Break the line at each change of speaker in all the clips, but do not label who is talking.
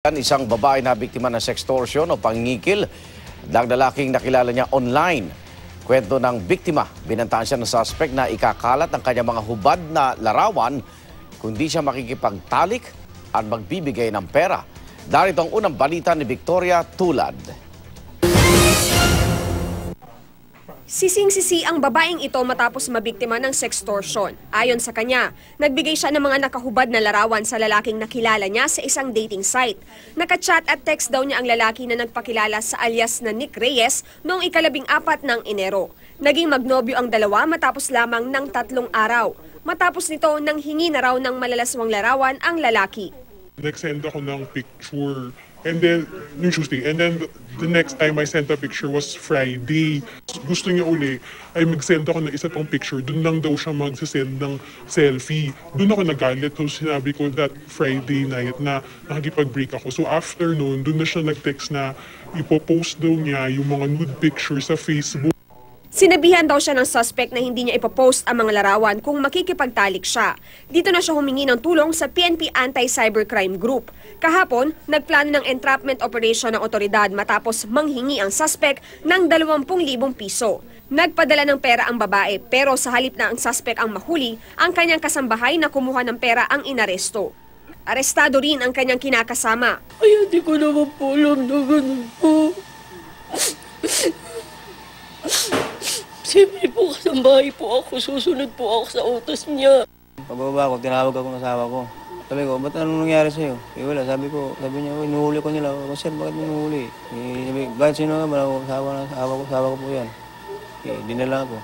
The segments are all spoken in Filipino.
Isang babae na biktima ng sextortion o pangingikil ng lalaking nakilala niya online. Kwento ng biktima, binantaan siya ng suspect na ikakalat ang kanyang mga hubad na larawan kundi siya makikipagtalik at magbibigay ng pera. Darito ang unang balita ni Victoria Tulad.
Sising-sisi ang babaeng ito matapos mabiktima ng sextortion. Ayon sa kanya, nagbigay siya ng mga nakahubad na larawan sa lalaking nakilala niya sa isang dating site. Nakachat at text daw niya ang lalaki na nagpakilala sa alias na Nick Reyes noong 14 ng Enero. Naging magnobyo ang dalawa matapos lamang ng 3 araw. Matapos nito, nang hingi na raw ng malalaswang larawan ang lalaki.
Nag-send ako ng picture. And then, yung Tuesday. And then, the next time I sent a picture was Friday. Gusto niya uli, ay mag-send ako ng isa pang picture. Doon lang daw siya mag-send ng selfie. Doon ako nagalit. So, sinabi ko that Friday night na nakikipag-break ako. So, after noon, doon na siya nag-text na ipopost daw niya yung mga nude pictures sa Facebook.
Sinabihan daw siya ng suspect na hindi niya ipopost ang mga larawan kung makikipagtalik siya. Dito na siya humingi ng tulong sa PNP Anti-Cybercrime Group. Kahapon, nagplano ng entrapment operation ng otoridad matapos manghingi ang suspect ng 20,000 piso. Nagpadala ng pera ang babae pero sa halip na ang suspect ang mahuli, ang kanyang kasambahay na kumuha ng pera ang inaresto. Arestado rin ang kanyang kinakasama.
Ay, hindi ko naman po alam na ganun po. Siyempre po, kasambahay po ako. Susunod po ako sa utos niya.
Pababa ko, tinawag ako ng asawa ko. Sabi ko, ba't anong nangyari sa'yo? Eh wala, sabi niya, inuhuli ko nila. O sir, bakit inuhuli? Sabi, bakit sino nga? Asawa ko po yan. Dinala ako.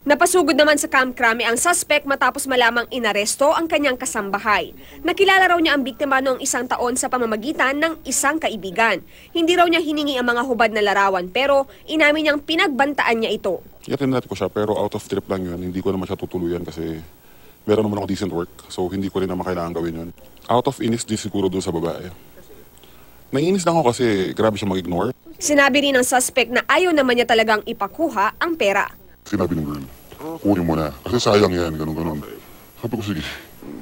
Napasugod naman sa Camp Crame ang suspect matapos malamang inaresto ang kanyang kasambahay. Nakilala raw niya ang biktima noong 1 taon sa pamamagitan ng isang kaibigan. Hindi raw niya hiningi ang mga hubad na larawan pero inamin niyang pinagbantaan niya ito.
I-attend ko siya pero out of trip lang yun. Hindi ko naman siya tutuluyan kasi meron naman ako decent work. So hindi ko rin naman kailangan gawin yun. Out of inis din siguro doon sa babae. Naiinis lang ako kasi grabe siya mag-ignore.
Sinabi rin ng suspect na ayaw naman niya talagang ipakuha ang pera.
Sinabi ng girl, kunin mo na. Kasi sayang yan, ganun-ganun. Sabi ko, sige.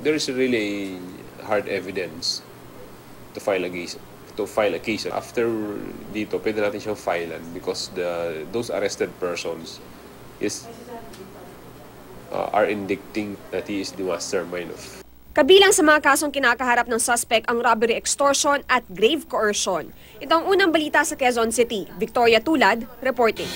There is really hard evidence to file a case. After dito, pwede natin siyang filean because those arrested persons are indicting that he is the mastermind of.
Kabilang sa mga kasong kinakaharap ng suspect ang robbery, extortion at grave coercion. Ito ang unang balita sa Quezon City. Victoria Tulad, reporting.